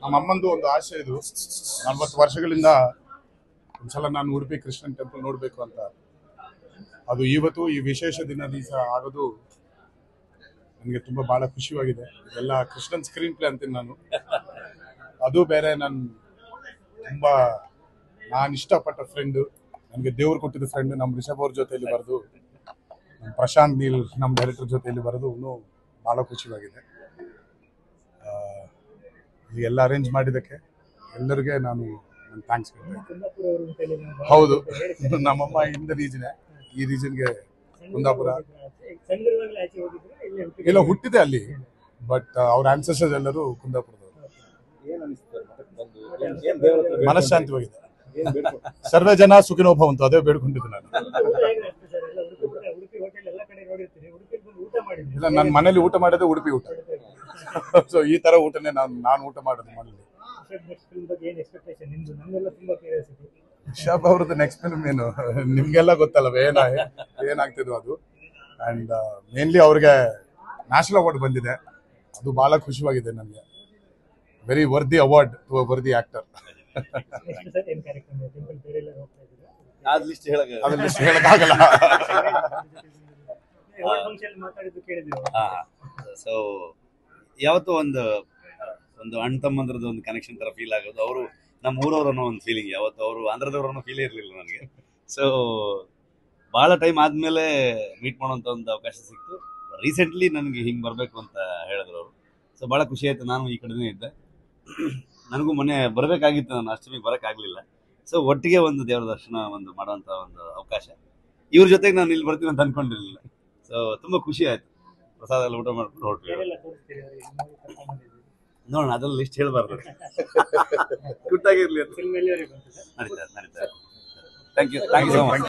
ನಮ್ಮ ಅಮ್ಮಂದು ಒಂದು ಆಸೆ ಇದು 40 ವರ್ಷಗಳಿಂದ ಒಂದ್ಸಲ ನಾನು ಉಡುಪಿ ಕೃಷ್ಣನ್ ಟೆಂಪಲ್ ನೋಡಬೇಕು ಅಂತ. ಅದು ಇವತ್ತು ಈ ವಿಶೇಷ ದಿವಸ ಆಗೋದು ನನಗೆ ತುಂಬಾ ಬಹಳ ಖುಷಿಯಾಗಿದೆ. ಇದೆಲ್ಲ ಕೃಷ್ಣನ್ ಸ್ಕ್ರೀನ್ ಪ್ಲೇ ಅಂತೀನಿ ನಾನು. ಅದು ಬೇರೆ ತುಂಬಾ ನಾನು ಇಷ್ಟಪಟ್ಟ ಫ್ರೆಂಡ್, ನನಗೆ ದೇವ್ರು ಕೊಟ್ಟಿದ್ದ ಫ್ರೆಂಡ್. ನಮ್ಮ ರಿಷಬ್ ಅವ್ರ ಜೊತೆಯಲ್ಲಿ ಬರೆದು, ನಮ್ಮ ಪ್ರಶಾಂತ್ ನೀಲ್ ನಮ್ಮ ಡೈರೆಕ್ಟರ್ ಜೊತೆಯಲ್ಲಿ ಬರೆದು ಇನ್ನೂ ಬಹಳ ಖುಷಿಯಾಗಿದೆ. ಎಲ್ಲ ಅರೇಂಜ್ ಮಾಡಿದ್ದಕ್ಕೆ ಎಲ್ಲರಿಗೆ ನಾನು ಥ್ಯಾಂಕ್ಸ್ ಹೇಳ್ತೇನೆ. ಹೌದು, ನಮ್ಮಮ್ಮ ಇಂದ ರೀಜನೇ, ಈ ರೀಜನ್ಗೆ ಕುಂದಾಪುರ ಎಲ್ಲ ಹುಟ್ಟಿದೆ ಅಲ್ಲಿ, ಬಟ್ ಅವ್ರ ಆನ್ಸೆಸ್ಟರ್ಸ್ ಎಲ್ಲರೂ ಕುಂದಾಪುರದವರು. ಮನಃಶಾಂತಿವಾಗಿದೆ. ಸರ್ವೇ ಜನ ಸುಖಿನೋ ಭವಂತು, ಅದೇ ಬೇಡ್ಕೊಂಡಿದ್ದು ನಾನು. ಇಲ್ಲ, ನನ್ನ ಮನೇಲಿ ಊಟ ಮಾಡಿದ್ರೆ ಉಡುಪಿ ಊಟ. ಸೊ ಈ ತರ ಊಟನೇ ನಾನು ಊಟ ಮಾಡೋದು ಮನೇಲಿ. ರಿಷಬ್ ಅವ್ರದ್ದು ನೆಕ್ಸ್ಟ್ ಫಿಲ್ಮ್ ಏನು ನಿಮ್ಗೆಲ್ಲ ಗೊತ್ತಲ್ಲ, ಏನಾಗ್ತಿದ್ವು ಅದು. ಅಂಡ್ ಮೇನ್ಲಿ ಅವ್ರಿಗೆ ನ್ಯಾಷನಲ್ ಅವಾರ್ಡ್ ಬಂದಿದೆ, ಅದು ಬಹಳ ಖುಷಿಯಾಗಿದೆ ನನಗೆ. Very worthy award to a worthy actor. ಹೇಳಕ್ಕಾಗಲ್ಲ. ಸೊ ಯಾವತ್ತೂ ಒಂದು ಅಣ್ಣ ತಮ್ಮಂದ್ರದ್ದು ಒಂದು ಕನೆಕ್ಷನ್ ತರ ಫೀಲ್ ಆಗೋದು. ಅವರು ನಮ್ಮ ಊರವ್ರು ಅನ್ನೋ ಒಂದು ಫೀಲಿಂಗ್, ಯಾವತ್ತು ಅವರು ಆಂಧ್ರದವ್ರು ಅನ್ನೋ ಫೀಲೇ ಇರಲಿಲ್ಲ ನನಗೆ. ಸೊ ಭಾಳ ಟೈಮ್ ಆದಮೇಲೆ ಮೀಟ್ ಮಾಡೋಂಥ ಒಂದು ಅವಕಾಶ ಸಿಕ್ತು. ರೀಸೆಂಟ್ಲಿ ನನಗೆ ಹಿಂಗೆ ಬರಬೇಕು ಅಂತ ಹೇಳಿದ್ರು ಅವರು. ಸೊ ಭಾಳ ಖುಷಿ ಆಯಿತು. ನಾನು ಈ ಕಡೆನೇ ಇದ್ದೆ, ನನಗೂ ಮೊನ್ನೆ ಬರಬೇಕಾಗಿತ್ತು, ನಾನು ಅಷ್ಟಮಿಗೆ ಬರೋಕ್ಕಾಗಲಿಲ್ಲ. ಸೊ ಒಟ್ಟಿಗೆ ಒಂದು ದೇವರ ದರ್ಶನ ಒಂದು ಮಾಡೋಂಥ ಒಂದು ಅವಕಾಶ. ಇವ್ರ ಜೊತೆಗೆ ನಾನು ಇಲ್ಲಿ ಬರ್ತೀನಿ ಅಂತ ಅಂದ್ಕೊಂಡಿರಲಿಲ್ಲ. ಸೊ ತುಂಬ ಖುಷಿ ಆಯಿತು. ಪ್ರಸಾದ ಎಲ್ಲ ಊಟ ಮಾಡ್ಕೊಂಡು ಹೊರಟ್ವಿ. ನೋಡೋಣ, ಅದೆಲ್ಲ ಲಿಸ್ಟ್ ಹೇಳಬಾರ್ದು. ಗುಟ್ಟಾಗಿರಲಿ ಅಂತ. ನಡೀತಾ. Thank you so much.